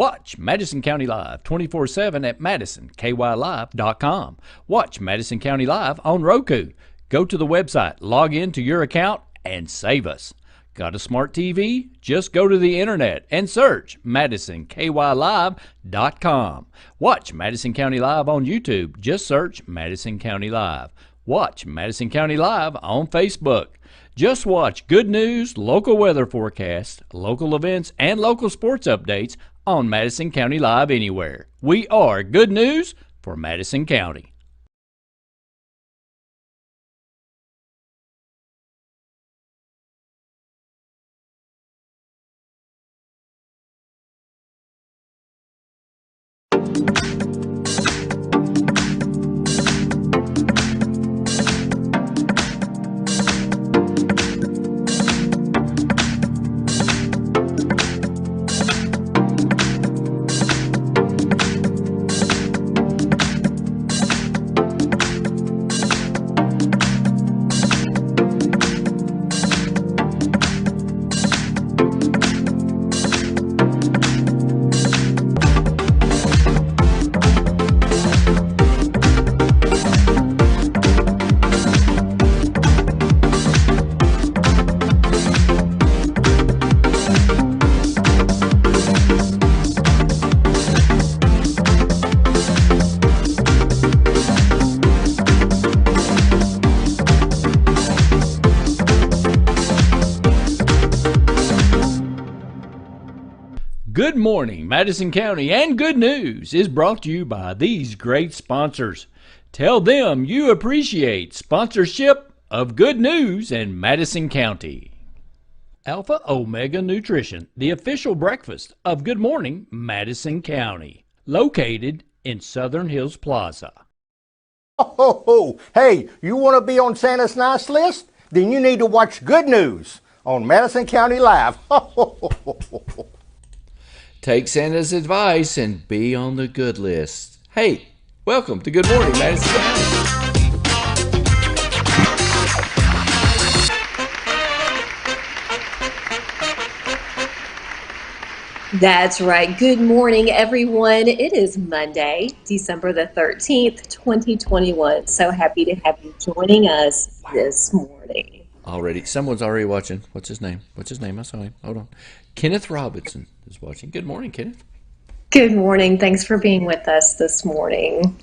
Watch Madison County Live 24/7 at MadisonKYLive.com. Watch Madison County Live on Roku. Go to the website, log in to your account, and save us. Got a smart TV? Just go to the internet and search MadisonKYLive.com. Watch Madison County Live on YouTube. Just search Madison County Live. Watch Madison County Live on Facebook. Just watch good news, local weather forecasts, local events, and local sports updates on Madison County Live anywhere. We are good news for Madison County. Good morning, Madison County, and good news is brought to you by these great sponsors. Tell them you appreciate sponsorship of good news in Madison County. Alpha Omega Nutrition, the official breakfast of Good Morning Madison County, located in Southern Hills Plaza. Ho, ho, ho. Hey, you want to be on Santa's nice list? Then you need to watch Good News on Madison County Live. Ho, ho, ho, ho, ho. Take Santa's advice and be on the good list. Hey, welcome to Good Morning Madison County. That's right. Good morning, everyone. It is Monday, December the 13th, 2021. So happy to have you joining us this morning. Already, someone's already watching. What's his name? I saw him. Hold on. Kenneth Robinson is watching. Good morning, Kenneth. Good morning. Thanks for being with us this morning.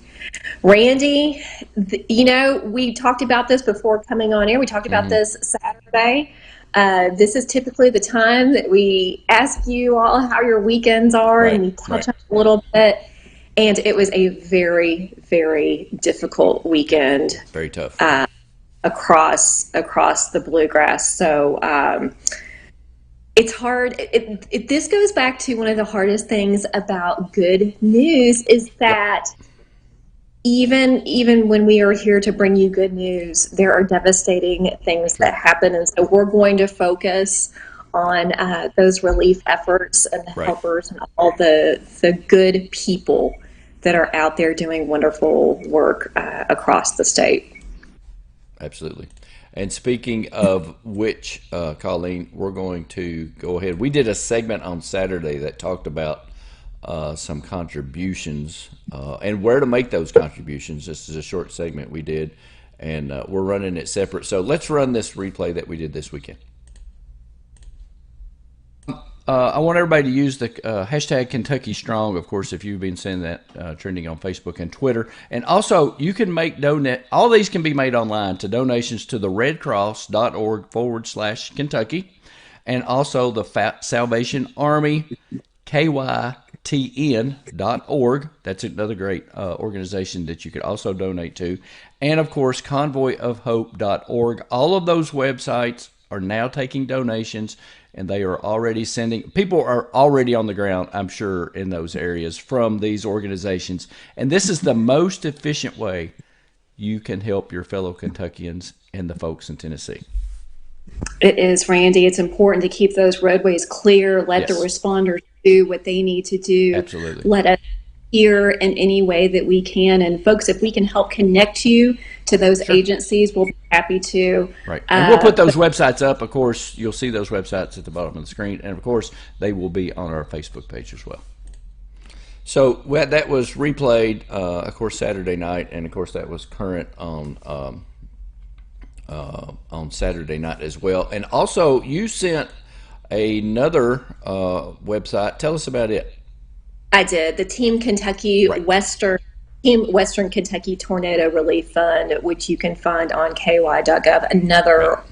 Randy, we talked about this before coming on air. We talked about this Saturday. This is typically the time that we ask you all how your weekends are, and we touch on it a little bit. And it was a very, very difficult weekend. Very tough. Across the bluegrass. So it's hard. This goes back to one of the hardest things about good news is that even when we are here to bring you good news, there are devastating things that happen. And so we're going to focus on those relief efforts and the helpers and all the good people that are out there doing wonderful work across the state. Absolutely. And speaking of which, Colleen, we're going to go ahead. We did a segment on Saturday that talked about some contributions and where to make those contributions. This is a short segment we did, and we're running it separate. So let's run this replay that we did this weekend. I want everybody to use the hashtag Kentucky Strong, of course, if you've been seeing that trending on Facebook and Twitter. And also, you can make all these can be made online to donations to the redcross.org/Kentucky, and also the Salvation Army, KYTN.org. That's another great organization that you could also donate to. And, of course, convoyofhope.org. All of those websites are now taking donations, and they are already people are already on the ground, I'm sure, in those areas from these organizations. And this is the most efficient way you can help your fellow Kentuckians and the folks in Tennessee. It is, Randy. It's important to keep those roadways clear, let the responders do what they need to do. Absolutely. Let us hear in any way that we can. And folks, if we can help connect you to those agencies, we'll be happy to. Right. And we'll put those websites up. Of course, you'll see those websites at the bottom of the screen. And of course, they will be on our Facebook page as well. So that was replayed, of course, Saturday night, and of course that was current on Saturday night as well. And also, you sent another website. Tell us about it. I did. The Right. Team Western Kentucky Tornado Relief Fund, which you can find on ky.gov. Right. Another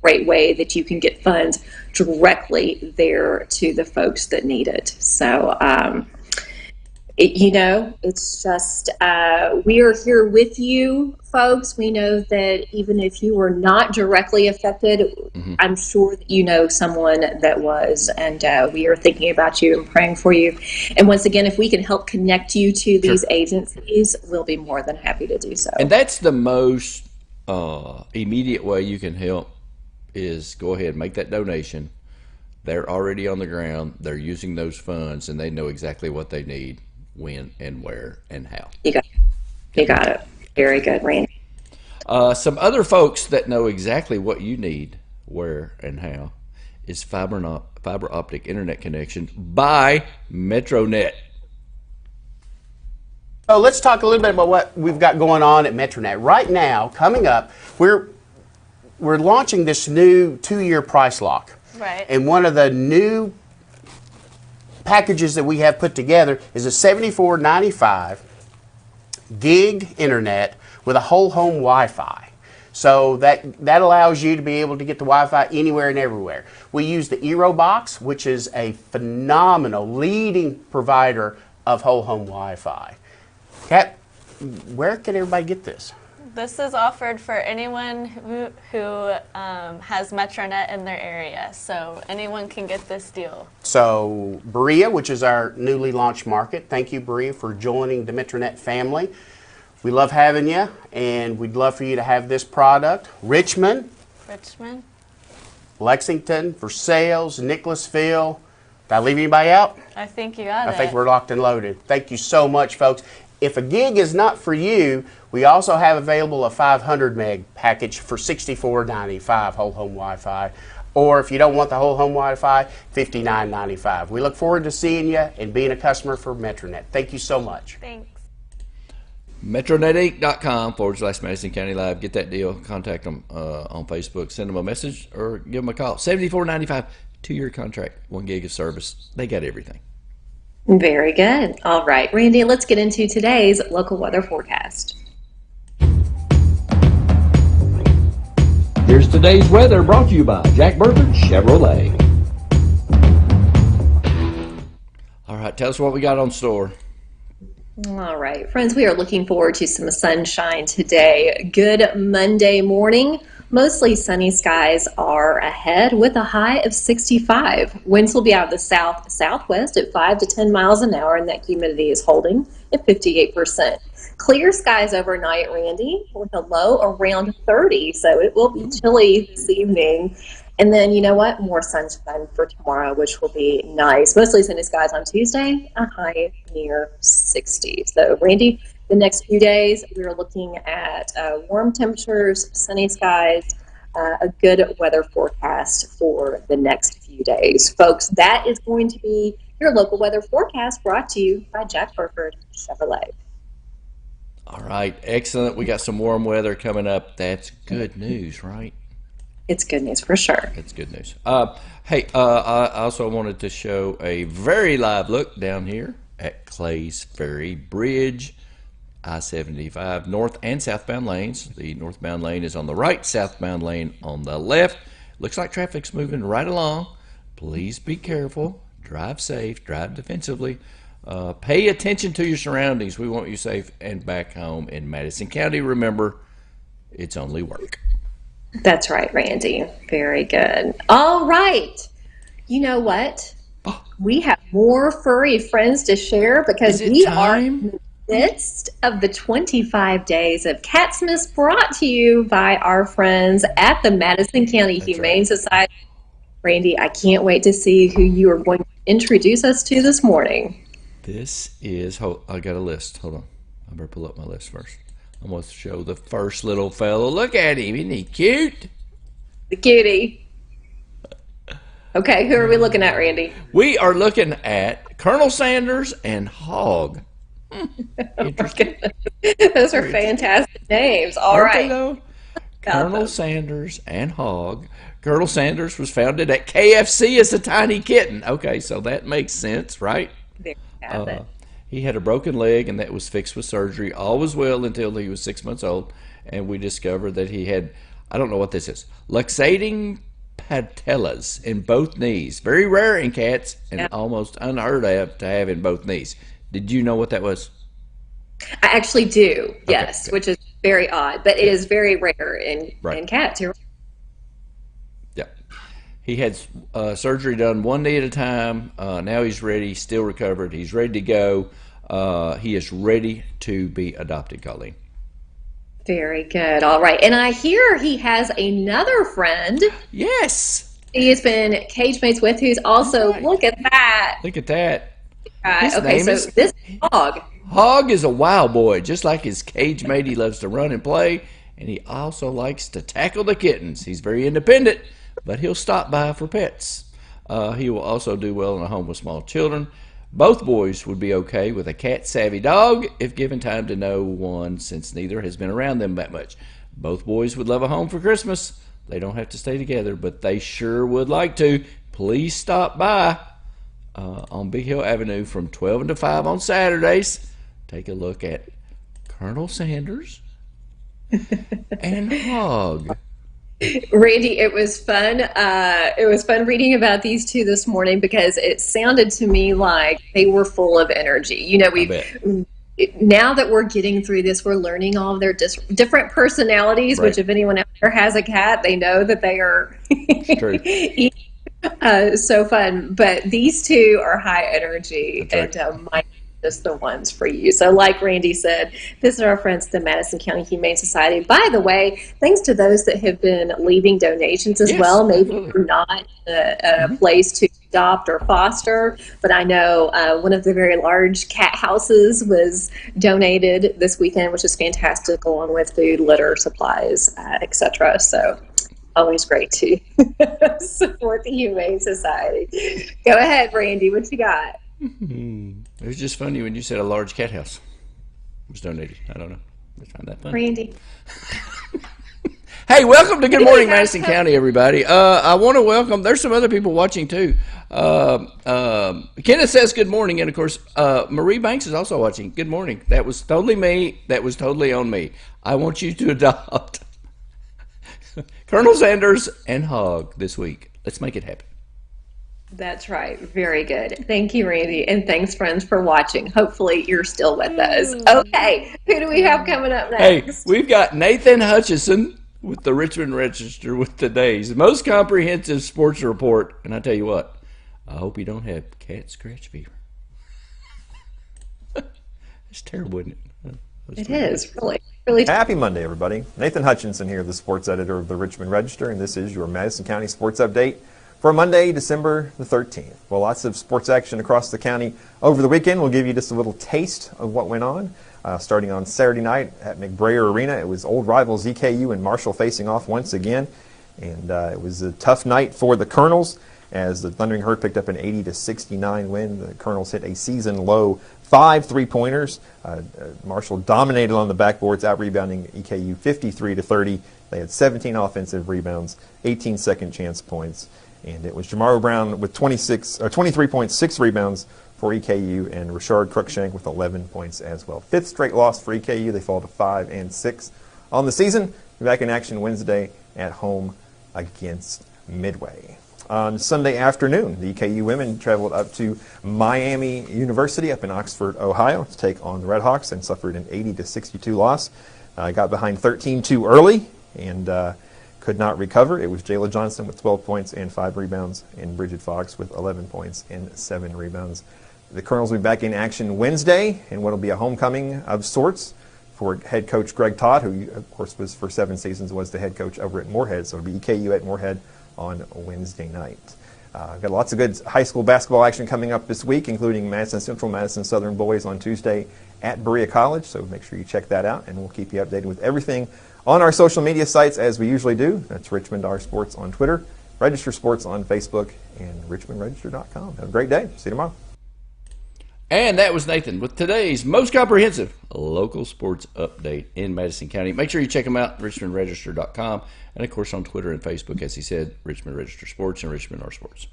great way that you can get funds directly there to the folks that need it. So, it's just we are here with you, folks. We know that even if you were not directly affected, Mm-hmm. I'm sure that you know someone that was, and we are thinking about you and praying for you. And once again, if we can help connect you to Sure. these agencies, we'll be more than happy to do so. And that's the most immediate way you can help is go ahead and make that donation. They're already on the ground. They're using those funds, and they know exactly what they need, when and where and how. You got it. Very good, Randy. Some other folks that know exactly what you need, where and how, is fiber optic internet connection by MetroNet. So let's talk a little bit about what we've got going on at MetroNet. Right now, coming up, we're launching this new 2-year price lock. Right. And one of the new packages that we have put together is a $74.95 gig internet with a whole home Wi-Fi. So that allows you to be able to get the Wi-Fi anywhere and everywhere. We use the Eero box, which is a phenomenal leading provider of whole home Wi-Fi. Kat, where can everybody get this? This is offered for anyone who has MetroNet in their area, so anyone can get this deal. So Berea, which is our newly launched market, thank you, Berea, for joining the MetroNet family. We love having you, and we'd love for you to have this product. Richmond, Lexington for sales, Nicholasville. Did I leave anybody out? I think you got it. I think we're locked and loaded. Thank you so much, folks. If a gig is not for you, we also have available a 500 meg package for $64.95 whole home Wi-Fi. Or if you don't want the whole home Wi-Fi, $59.95. We look forward to seeing you and being a customer for MetroNet. Thank you so much. Thanks. MetroNet.com/Madison County Live. Get that deal. Contact them on Facebook. Send them a message or give them a call. $74.95, 2-year contract, 1 gig of service. They got everything. Very good. All right, Randy, let's get into today's local weather forecast. Here's today's weather brought to you by Jack Burford Chevrolet. All right, tell us what we got on store. All right, friends, we are looking forward to some sunshine today. Good Monday morning. Mostly sunny skies are ahead with a high of 65. Winds will be out of the southwest at 5 to 10 miles an hour, and that humidity is holding at 58%. Clear skies overnight, Randy, with a low around 30, so it will be chilly this evening. And then, you know what? More sunshine for tomorrow, which will be nice. Mostly sunny skies on Tuesday, a high near 60. So, Randy, the next few days, we are looking at warm temperatures, sunny skies, a good weather forecast for the next few days. Folks, that is going to be your local weather forecast brought to you by Jack Burford Chevrolet. All right, excellent. We got some warm weather coming up. That's good news, right? It's good news for sure. It's good news. Hey, I also wanted to show a very live look down here at Clay's Ferry Bridge, I-75 north and southbound lanes. The northbound lane is on the right, southbound lane on the left. Looks like traffic's moving right along. Please be careful. Drive safe. Drive defensively. Pay attention to your surroundings. We want you safe and back home in Madison County. Remember, it's only work. That's right, Randy. Very good. All right. You know what? We have more furry friends to share because we are in the midst of the 25 days of Catsmas brought to you by our friends at the Madison County Humane Society. Randy, I can't wait to see who you are going to introduce us to this morning. This is, I got a list. Hold on. I better pull up my list first. I'm going to show the first little fellow. Look at him. Isn't he cute? The cutie. Okay, who are we looking at, Randy? We are looking at Colonel Sanders and Hog. Interesting. Those are fantastic names. All Aren't they, right. though? Got Colonel them. Sanders and Hog. Colonel Sanders was founded at KFC as a tiny kitten. Okay, so that makes sense, right? There you have it. He had a broken leg, and that was fixed with surgery. All was well until he was 6 months old, and we discovered that he had, I don't know what this is, luxating patellas in both knees. Very rare in cats and almost unheard of to have in both knees. Did you know what that was? I actually do, yes, good. which is very odd, but it is very rare in cats. You're Yeah. He had surgery done one knee at a time. Now he's ready, still recovered. He's ready to go. He is ready to be adopted, Colleen. very good. All right. And I hear he has another friend Yes. he has been cage mates with who's also, look at that. Look at that. His Okay, name so is this dog. Hog is a wild boy. Just like his cage mate, he loves to run and play, and he also likes to tackle the kittens. He's very independent, but he'll stop by for pets. He will also do well in a home with small children. Both boys would be okay with a cat-savvy dog if given time to know one, since neither has been around them that much. Both boys would love a home for Christmas. They don't have to stay together, but they sure would like to. Please stop by on Big Hill Avenue from 12 until 5 on Saturdays. Take a look at Colonel Sanders and Hog. Randy, it was fun. It was fun reading about these two this morning because it sounded to me like they were full of energy. You know, now that we're getting through this, we're learning all of their different personalities. Right. Which, if anyone out there has a cat, they know that they are True. so fun. But these two are high energy, That's and mine just the ones for you. So like Randy said, this is our friends at the Madison County Humane Society. By the way, thanks to those that have been leaving donations as well. Maybe you're not a place to adopt or foster, but I know one of the very large cat houses was donated this weekend, which is fantastic, along with food, litter, supplies, etc. So always great to support the Humane Society. Go ahead, Randy, what you got? It was just funny when you said a large cat house was donated. I don't know. I find that funny. Randy. Hey, welcome to Good Morning Madison County, everybody. I want to welcome, there's some other people watching too. Kenneth says good morning, and of course, Marie Banks is also watching. Good morning. That was totally me. That was totally on me. I want you to adopt Colonel Sanders and Hog this week. Let's make it happen. That's right. Very good. Thank you, Randy. And thanks, friends, for watching. Hopefully, you're still with us. Okay. Who do we have coming up next? Hey, we've got Nathan Hutchison with the Richmond Register with today's most comprehensive sports report. And I tell you what, I hope you don't have cat scratch fever. It's terrible, isn't it? It is, really. Really. Happy Monday, everybody. Nathan Hutchinson here, the sports editor of the Richmond Register, and this is your Madison County Sports Update for Monday, December the 13th. Well, lots of sports action across the county over the weekend. We'll give you just a little taste of what went on. Starting on Saturday night at McBrea Arena, it was old rivals EKU and Marshall facing off once again. And it was a tough night for the Colonels as the Thundering Herd picked up an 80-69 win. The Colonels hit a season-low 5 3-pointers. Marshall dominated on the backboards, out-rebounding EKU 53-30. They had 17 offensive rebounds, 18 second-chance points. And it was Jamaro Brown with 23.6 rebounds for EKU, and Rashard Cruikshank with 11 points as well. 5th straight loss for EKU. They fall to 5-6 on the season. We're back in action Wednesday at home against Midway. On Sunday afternoon, the EKU women traveled up to Miami University up in Oxford, Ohio, to take on the Redhawks and suffered an 80-62 loss. Got behind 13-2 early and could not recover. It was Jayla Johnson with 12 points and 5 rebounds, and Bridget Fox with 11 points and 7 rebounds. The Colonels will be back in action Wednesday in what will be a homecoming of sorts for head coach Greg Todd, who, of course, was for 7 seasons, was the head coach over at Moorhead. So it'll be EKU at Moorhead on Wednesday night. Got lots of good high school basketball action coming up this week, including Madison Central, Madison Southern boys on Tuesday at Berea College. So make sure you check that out, and we'll keep you updated with everything on our social media sites as we usually do. That's Richmond R Sports on Twitter Register Sports on Facebook and richmondregister.com. Have a great day. See you tomorrow. And that was Nathan with today's most comprehensive local sports update in Madison County. Make sure you check him out, richmondregister.com, and of course on Twitter and Facebook, as he said, Richmond Register Sports and Richmond R Sports.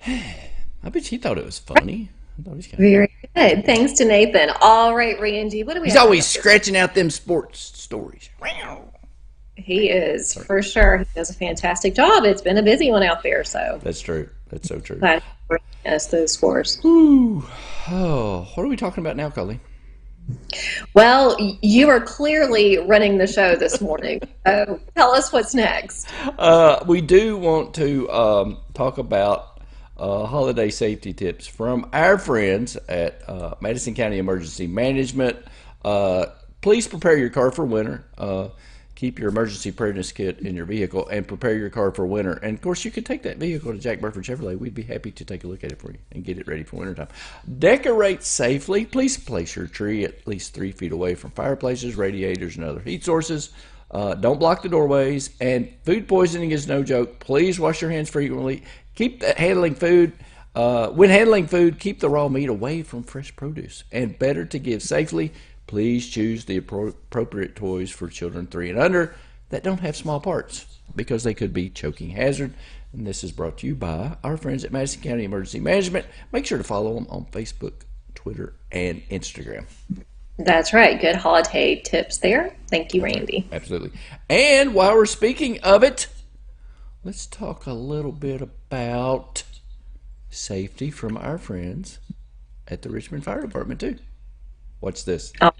I bet he thought it was funny. I thought he was kind of Very good. Thanks to Nathan. All right, Randy, what do we He's have? always scratching out them sports stories. He is, for sure. He does a fantastic job. It's been a busy one out there, so. That's true. That's so true. Glad you're bringing us those scores. Ooh. Oh, what are we talking about now, Colleen? Well, you are clearly running the show this morning. So tell us what's next. We do want to talk about holiday safety tips from our friends at Madison County Emergency Management. Please prepare your car for winter. Keep your emergency preparedness kit in your vehicle and prepare your car for winter. And of course, you can take that vehicle to Jack Burford Chevrolet. We'd be happy to take a look at it for you and get it ready for wintertime. Decorate safely. Please place your tree at least 3 feet away from fireplaces, radiators, and other heat sources. Don't block the doorways. And food poisoning is no joke. Please wash your hands frequently. Keep handling food. When handling food, keep the raw meat away from fresh produce. And better to give safely. Please choose the appropriate toys for children 3 and under that don't have small parts because they could be choking hazard. And this is brought to you by our friends at Madison County Emergency Management. Make sure to follow them on Facebook, Twitter, and Instagram. That's right. Good holiday tips there. Thank you, Randy. Absolutely. And while we're speaking of it, let's talk a little bit about safety from our friends at the Richmond Fire Department, too. Watch this. All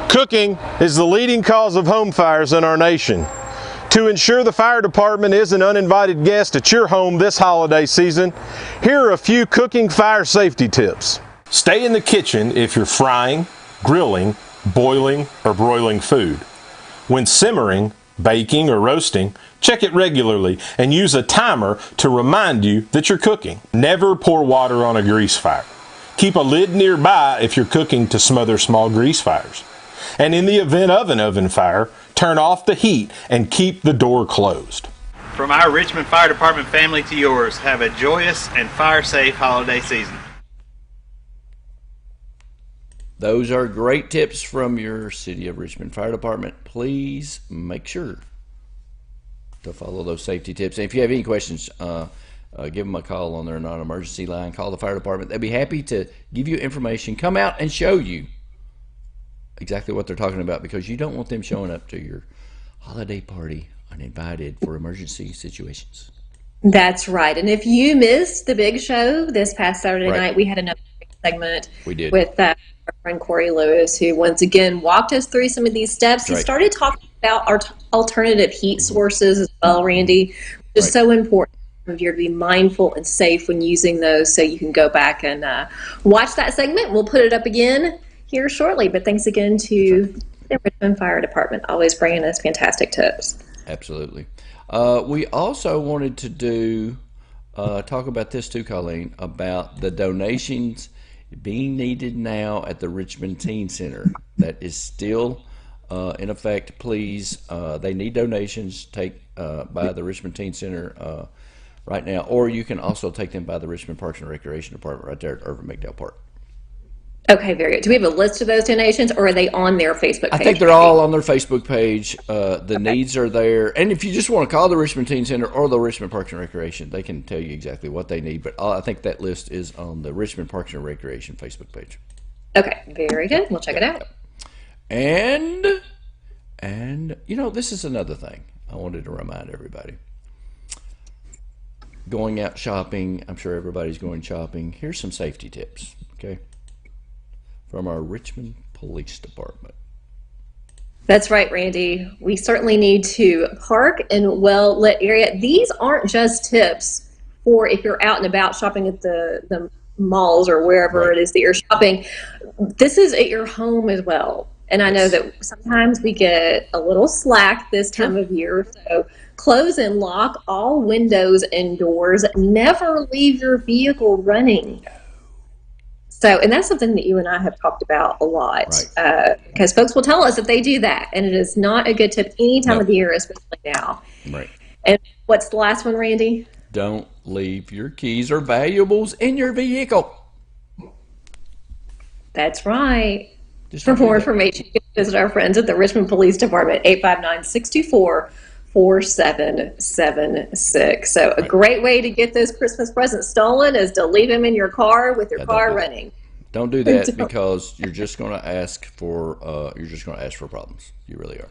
Cooking is the leading cause of home fires in our nation. To ensure the fire department is an uninvited guest at your home this holiday season, here are a few cooking fire safety tips. Stay in the kitchen if you're frying, grilling, boiling, or broiling food. When simmering, baking, or roasting, check it regularly and use a timer to remind you that you're cooking. Never pour water on a grease fire. Keep a lid nearby if you're cooking to smother small grease fires. And in the event of an oven fire, turn off the heat and keep the door closed. From our Richmond Fire Department family to yours, have a joyous and fire-safe holiday season. Those are great tips from your City of Richmond Fire Department. Please make sure to follow those safety tips. And if you have any questions, give them a call on their non-emergency line. Call the fire department. They'll be happy to give you information, come out and show you exactly what they're talking about, because you don't want them showing up to your holiday party uninvited for emergency situations. That's right. And if you missed the big show this past Saturday night, we had another segment with our friend Corey Lewis, who once again walked us through some of these steps. He started talking about our alternative heat sources as well, Randy, which is so important of you to be mindful and safe when using those. So you can go back and watch that segment. We'll put it up again here shortly. But thanks again to the Richmond Fire Department, always bringing us fantastic tips. Absolutely. We also wanted to talk about this too, Colleen, about the donations being needed now at the Richmond Teen Center. That is still in effect. Please, they need donations by the Richmond Teen Center right now, or you can also take them by the Richmond Parks and Recreation Department right there at Irvin McDowell Park. Okay, very good. Do we have a list of those donations, or are they on their Facebook page? I think they're all on their Facebook page. The needs are there. And if you just want to call the Richmond Teen Center or the Richmond Parks and Recreation, they can tell you exactly what they need. But I think that list is on the Richmond Parks and Recreation Facebook page. Okay, very good. We'll check it out. And you know, this is another thing I wanted to remind everybody. Going out shopping, I'm sure everybody's going shopping. Here's some safety tips, okay, from our Richmond Police Department. That's right, Randy. We certainly need to park in a well-lit area. These aren't just tips for if you're out and about shopping at the malls or wherever it is that you're shopping. This is at your home as well. And I know that sometimes we get a little slack this time of year. So close and lock all windows and doors. Never leave your vehicle running. So, and that's something that you and I have talked about a lot, because folks will tell us that they do that, and it is not a good tip any time of the year, especially now. Right. And what's the last one, Randy? Don't leave your keys or valuables in your vehicle. That's right. Just For don't do more that. information, you can visit our friends at the Richmond Police Department, 859-624-4776. So a great way to get those Christmas presents stolen is to leave them in your car with your car running. Don't do that because you're just going to ask for problems. You really are.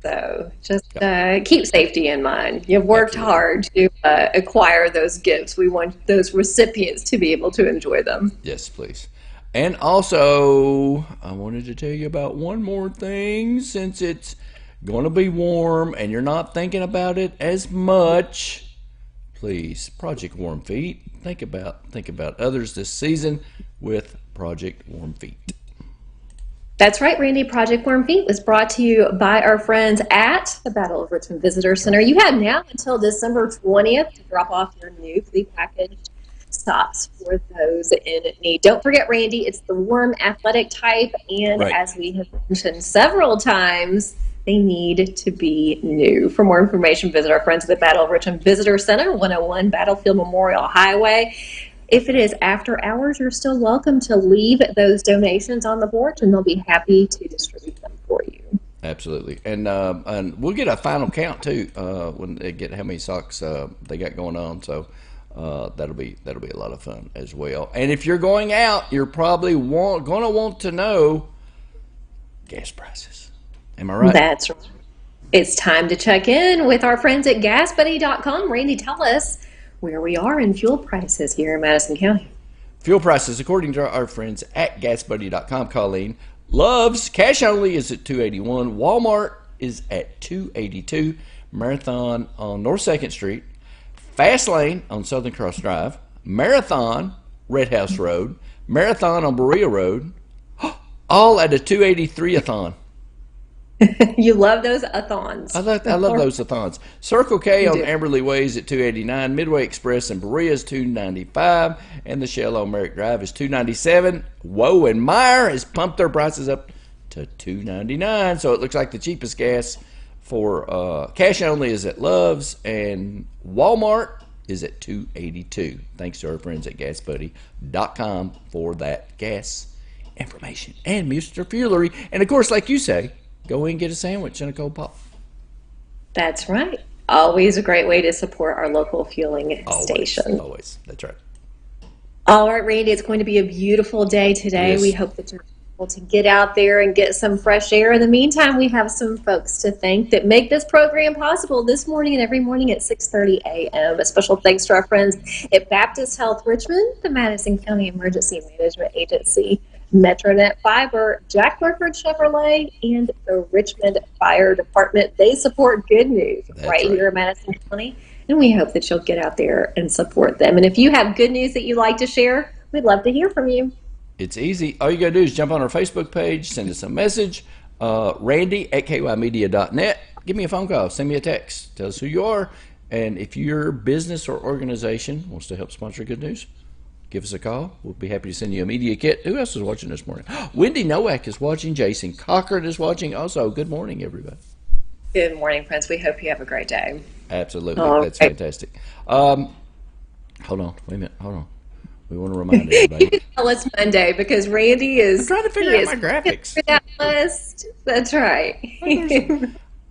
So just keep safety in mind. You've worked hard to acquire those gifts. We want those recipients to be able to enjoy them. Yes, please. And also, I wanted to tell you about one more thing. Since it's going to be warm and you're not thinking about it as much, please, Project Warm Feet. Think about others this season with Project Warm Feet. That's right, Randy. Project Warm Feet was brought to you by our friends at the Battle of Richmond Visitor Center. You have now until December 20th to drop off your new prepackaged socks for those in need. Don't forget, Randy, it's the warm athletic type, and as we have mentioned several times, they need to be new. For more information, visit our friends at the Battle of Richmond Visitor Center, 101 Battlefield Memorial Highway. If it is after hours, you're still welcome to leave those donations on the porch, and they'll be happy to distribute them for you. Absolutely, and we'll get a final count too when they get how many socks they got going on. So that'll be a lot of fun as well. And if you're going out, you're probably going to want to know gas prices. Am I right? That's right. It's time to check in with our friends at GasBuddy.com. Randy, tell us where we are in fuel prices here in Madison County. Fuel prices, according to our friends at GasBuddy.com, Colleen, Love's cash only is at $2.81. Walmart is at $2.82. Marathon on North 2nd Street. Fast Lane on Southern Cross Drive. Marathon, Red House Road. Marathon on Berea Road. All at a $2.83-a-thon. You love those a-thons. I love those a-thons. Circle K on Amberley Way is at $2.89. Midway Express in Berea is $2.95. And the Shell on Merrick Drive is $2.97. Whoa, and Meyer has pumped their prices up to $2.99. So it looks like the cheapest gas for cash only is at Love's, and Walmart is at $2.82. Thanks to our friends at GasBuddy.com for that gas information. And Mr. Fuelery. And of course, like you say, go in and get a sandwich and a cold pop. That's right. Always a great way to support our local fueling station. Always. That's right. All right, Randy, it's going to be a beautiful day today. Yes. We hope that you're able to get out there and get some fresh air. In the meantime, we have some folks to thank that make this program possible this morning and every morning at 6:30 a.m. A special thanks to our friends at Baptist Health Richmond, the Madison County Emergency Management Agency, MetroNet Fiber, Jack Burford Chevrolet, and the Richmond Fire Department. They support good news right here in Madison County, and we hope that you'll get out there and support them. And if you have good news that you'd like to share, we'd love to hear from you. It's easy. All you got to do is jump on our Facebook page, send us a message, randy@kymedia.net. Give me a phone call, send me a text, tell us who you are, and if your business or organization wants to help sponsor Good News, give us a call. We'll be happy to send you a media kit. Who else is watching this morning? Wendy Nowak is watching. Jason Cochran is watching. Also, good morning, everybody. Good morning, friends. We hope you have a great day. Absolutely. That's fantastic. Hold on. Wait a minute. Hold on. We want to remind everybody. Well, it's Monday because Randy is I'm trying to figure out my graphics. That list. That's right.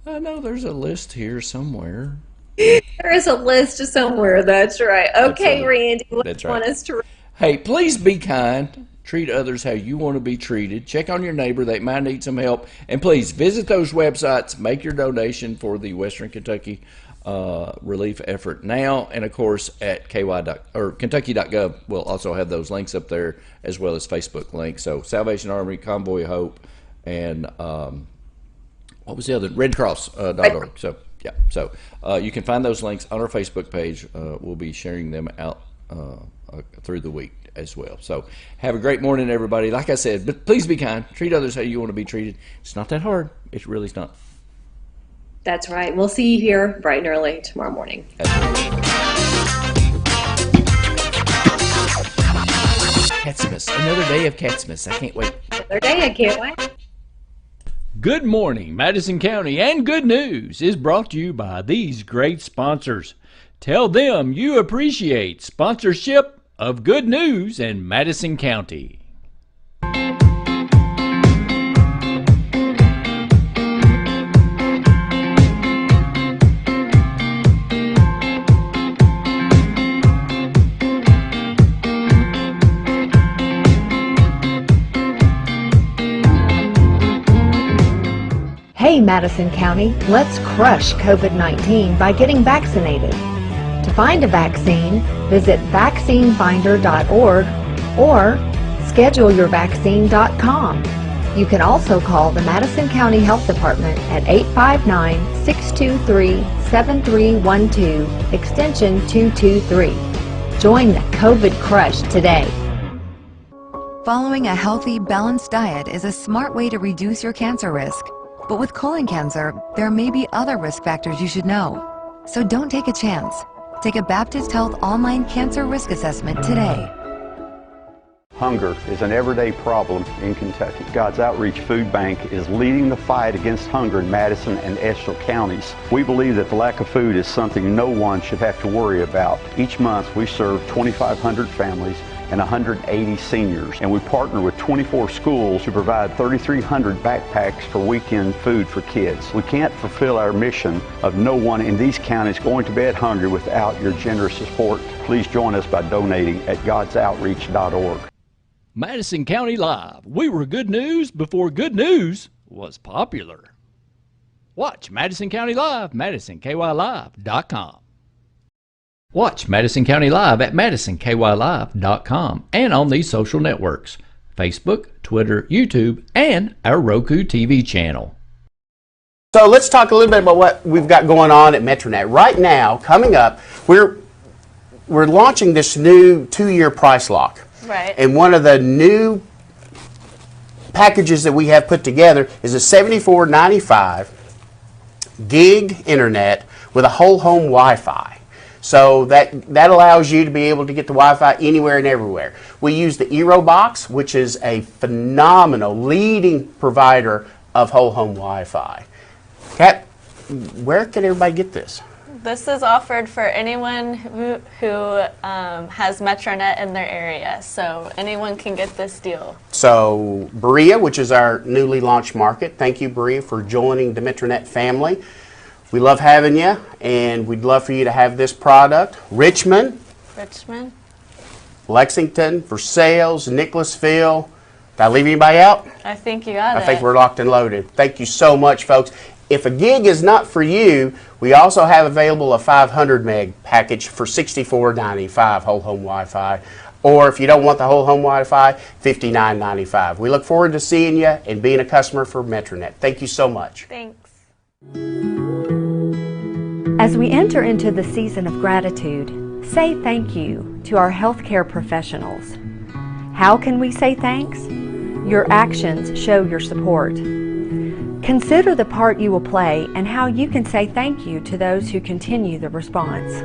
I know there's a list here somewhere. There is a list somewhere. That's right. Okay, right. Randy, what That's do you want right. us to? Hey, please be kind. Treat others how you want to be treated. Check on your neighbor. They might need some help. And please visit those websites. Make your donation for the Western Kentucky relief effort now. And, of course, at Kentucky.gov, we'll also have those links up there as well as Facebook links. So Salvation Army, Convoy of Hope, and what was the other? RedCross.org. So, yeah. So you can find those links on our Facebook page. We'll be sharing them out through the week as well. So have a great morning, everybody. Like I said, but please be kind. Treat others how you want to be treated. It's not that hard. It really is not. That's right. We'll see you here bright and early tomorrow morning. Absolutely. Catsmas, another day of Catsmas. I can't wait. Another day, I can't wait. Good morning, Madison County, and Good News is brought to you by these great sponsors. Tell them you appreciate sponsorship of Good News in Madison County. Hey Madison County, let's crush COVID-19 by getting vaccinated. To find a vaccine, visit vaccinefinder.org or scheduleyourvaccine.com. You can also call the Madison County Health Department at 859-623-7312, extension 223. Join the COVID crush today. Following a healthy, balanced diet is a smart way to reduce your cancer risk. But with colon cancer, there may be other risk factors you should know. So don't take a chance. Take a Baptist Health online cancer risk assessment today. Hunger is an everyday problem in Kentucky. God's Outreach Food Bank is leading the fight against hunger in Madison and Estill counties. We believe that the lack of food is something no one should have to worry about. Each month we serve 2,500 families and 180 seniors, and we partner with 24 schools to provide 3,300 backpacks for weekend food for kids. We can't fulfill our mission of no one in these counties going to bed hungry without your generous support. Please join us by donating at godsoutreach.org. Madison County Live. We were good news before good news was popular. Watch Madison County Live, MadisonKYLive.com. Watch Madison County Live at MadisonKYLive.com and on these social networks, Facebook, Twitter, YouTube, and our Roku TV channel. So let's talk a little bit about what we've got going on at MetroNet. Right now, coming up, we're launching this new 2-year price lock. Right. And one of the new packages that we have put together is a $74.95 gig internet with a whole home Wi-Fi. So that allows you to be able to get the Wi-Fi anywhere and everywhere. We use the EroBox, which is a phenomenal leading provider of whole home Wi-Fi. Kat, where can everybody get this? This is offered for anyone who has MetroNet in their area, so anyone can get this deal. So Berea, which is our newly launched market, thank you Berea for joining the MetroNet family. We love having you, and we'd love for you to have this product. Richmond, Lexington, Versailles, Nicholasville. Did I leave anybody out? I think you got it. I think we're locked and loaded. Thank you so much, folks. If a gig is not for you, we also have available a 500 meg package for $64.95 whole home Wi-Fi. Or if you don't want the whole home Wi-Fi, $59.95. We look forward to seeing you and being a customer for MetroNet. Thank you so much. Thanks. As we enter into the season of gratitude, say thank you to our healthcare professionals. How can we say thanks? Your actions show your support. Consider the part you will play and how you can say thank you to those who continue the response.